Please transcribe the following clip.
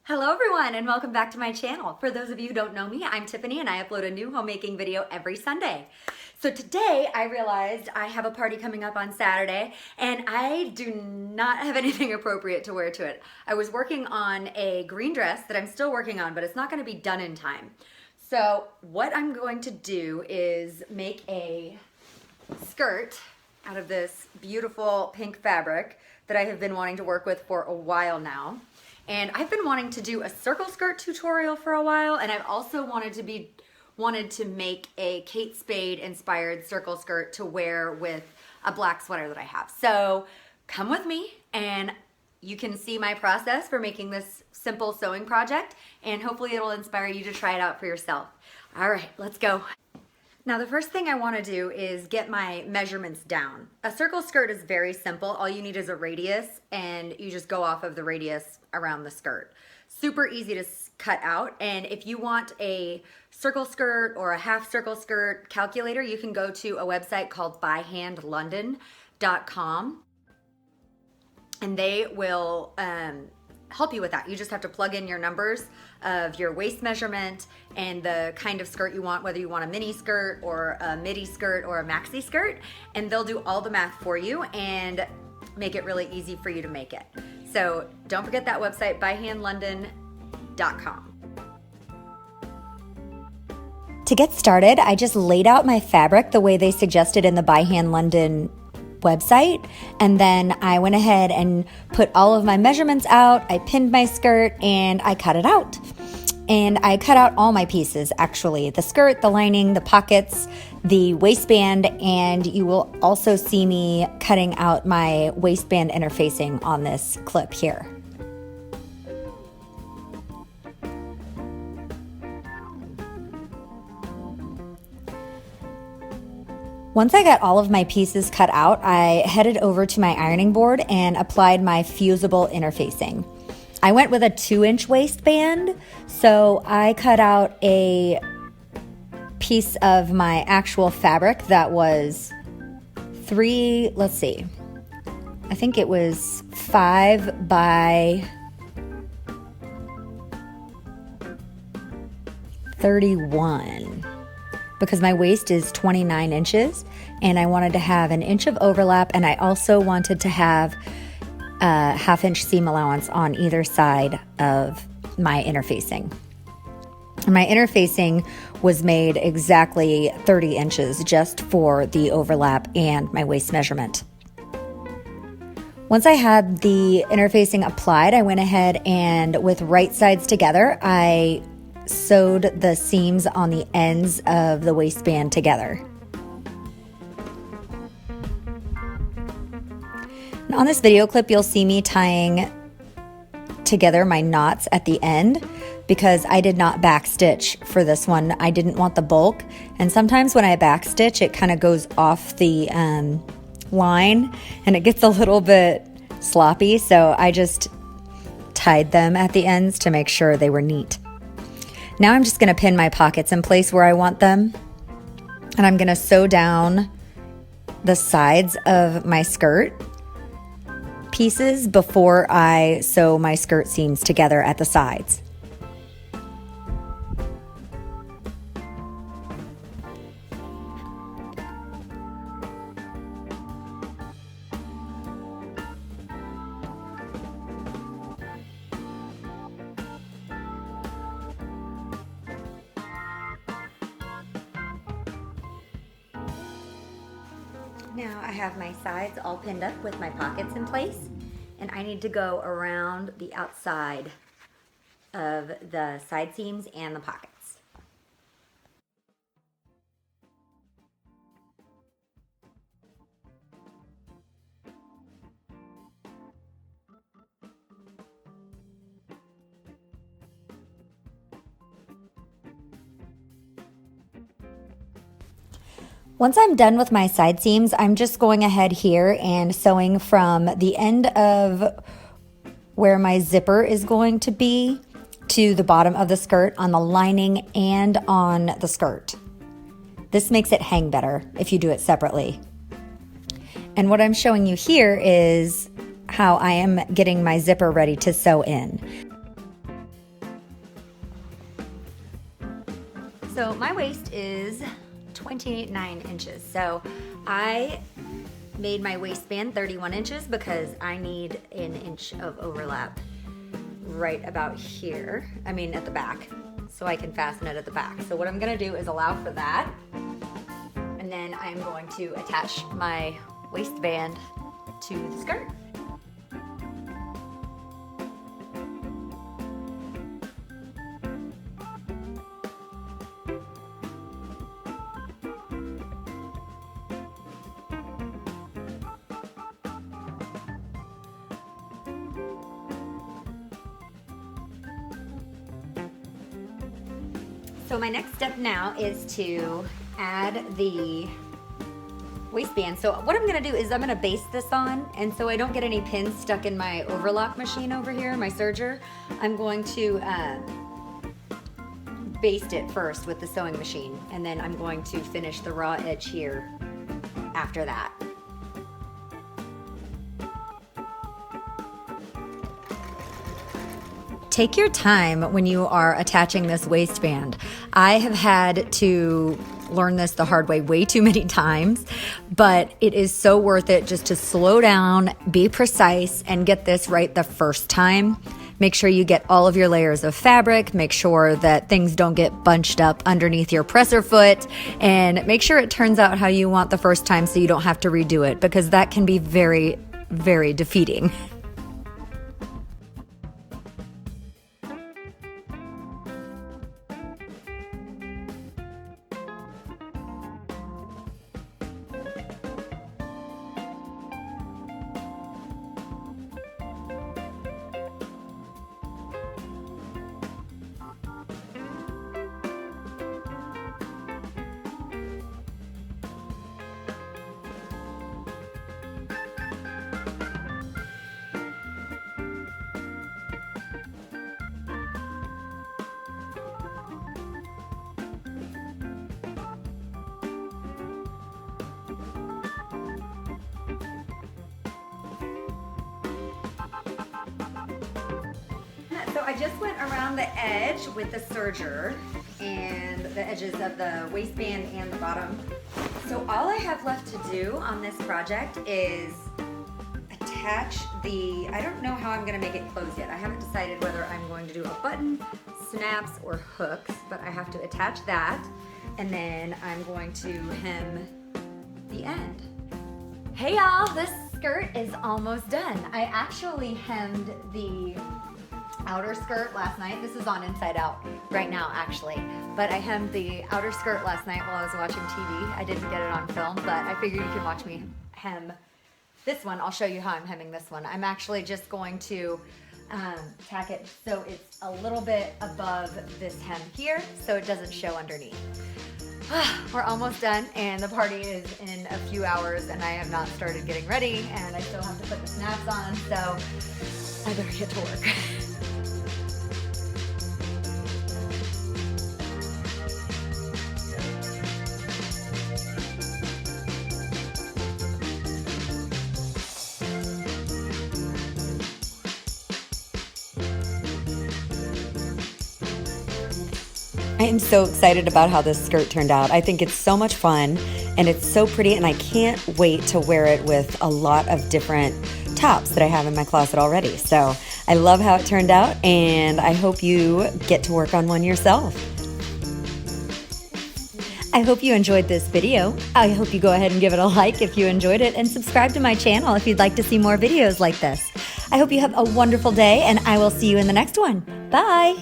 Hello everyone and welcome back to my channel. For those of you who don't know me, I'm Tiffany and I upload a new homemaking video every Sunday. So today I realized I have a party coming up on Saturday and I do not have anything appropriate to wear to it. I was working on a green dress that I'm still working on, but it's not going to be done in time. So what I'm going to do is make a skirt out of this beautiful pink fabric that I have been wanting to work with for a while now. And I've been wanting to do a circle skirt tutorial for a while, and I've also wanted to make a Kate Spade inspired circle skirt to wear with a black sweater that I have. So come with me and you can see my process for making this simple sewing project, and hopefully it'll inspire you to try it out for yourself. All right, let's go. Now the first thing I want to do is get my measurements down. A circle skirt is very simple. All you need is a radius and you just go off of the radius around the skirt. Super easy to cut out, and if you want a circle skirt or a half circle skirt calculator, you can go to a website called byhandlondon.com and they will help you with that. You just have to plug in your numbers of your waist measurement and the kind of skirt you want, whether you want a mini skirt or a midi skirt or a maxi skirt, and they'll do all the math for you and make it really easy for you to make it. So don't forget that website, byhandlondon.com. To get started, I just laid out my fabric the way they suggested in the By Hand London website, and then I went ahead and put all of my measurements out. I pinned my skirt and I cut it out. And I cut out all my pieces, actually, the skirt, the lining, the pockets, the waistband, and you will also see me cutting out my waistband interfacing on this clip here. Once I got all of my pieces cut out, I headed over to my ironing board and applied my fusible interfacing. I went with a 2-inch waistband, so I cut out a piece of my actual fabric that was I think it was 5 by 31. Because my waist is 29 inches and I wanted to have an inch of overlap, and I also wanted to have a 1/2-inch seam allowance on either side of my interfacing. And my interfacing was made exactly 30 inches just for the overlap and my waist measurement. Once I had the interfacing applied, I went ahead and with right sides together, I sewed the seams on the ends of the waistband together. And on this video clip, you'll see me tying together my knots at the end because I did not backstitch for this one. I didn't want the bulk, and sometimes when I backstitch, it kind of goes off the line and it gets a little bit sloppy, so I just tied them at the ends to make sure they were neat. Now I'm just going to pin my pockets in place where I want them, and I'm going to sew down the sides of my skirt pieces before I sew my skirt seams together at the sides. Now I have my sides all pinned up with my pockets in place, and I need to go around the outside of the side seams and the pockets. Once I'm done with my side seams, I'm just going ahead here and sewing from the end of where my zipper is going to be to the bottom of the skirt on the lining and on the skirt. This makes it hang better if you do it separately. And what I'm showing you here is how I am getting my zipper ready to sew in. So my waist is 29 inches. So I made my waistband 31 inches because I need an inch of overlap right about here. I mean at the back, so I can fasten it at the back. So what I'm gonna do is allow for that. And then I'm going to attach my waistband to the skirt. So my next step now is to add the waistband. So what I'm gonna do is I'm gonna baste this on, and so I don't get any pins stuck in my overlock machine over here, my serger, I'm going to baste it first with the sewing machine, and then I'm going to finish the raw edge here after that. Take your time when you are attaching this waistband. I have had to learn this the hard way too many times, but it is so worth it just to slow down, be precise, and get this right the first time. Make sure you get all of your layers of fabric, make sure that things don't get bunched up underneath your presser foot, and make sure it turns out how you want the first time so you don't have to redo it, because that can be very, very defeating. So I just went around the edge with the serger and the edges of the waistband and the bottom. So all I have left to do on this project is attach the, I don't know how I'm gonna make it close yet. I haven't decided whether I'm going to do a button, snaps, or hooks, but I have to attach that, and then I'm going to hem the end. Hey y'all, this skirt is almost done. I actually hemmed the outer skirt last night. This is on Inside Out right now, actually. But I hemmed the outer skirt last night while I was watching TV. I didn't get it on film, but I figured you can watch me hem this one. I'll show you how I'm hemming this one. I'm actually just going to tack it so it's a little bit above this hem here so it doesn't show underneath. We're almost done, and the party is in a few hours, and I have not started getting ready, and I still have to put the snaps on, so I better get to work. I am so excited about how this skirt turned out. I think it's so much fun and it's so pretty, and I can't wait to wear it with a lot of different tops that I have in my closet already. So I love how it turned out, and I hope you get to work on one yourself. I hope you enjoyed this video. I hope you go ahead and give it a like if you enjoyed it, and subscribe to my channel if you'd like to see more videos like this. I hope you have a wonderful day, and I will see you in the next one. Bye!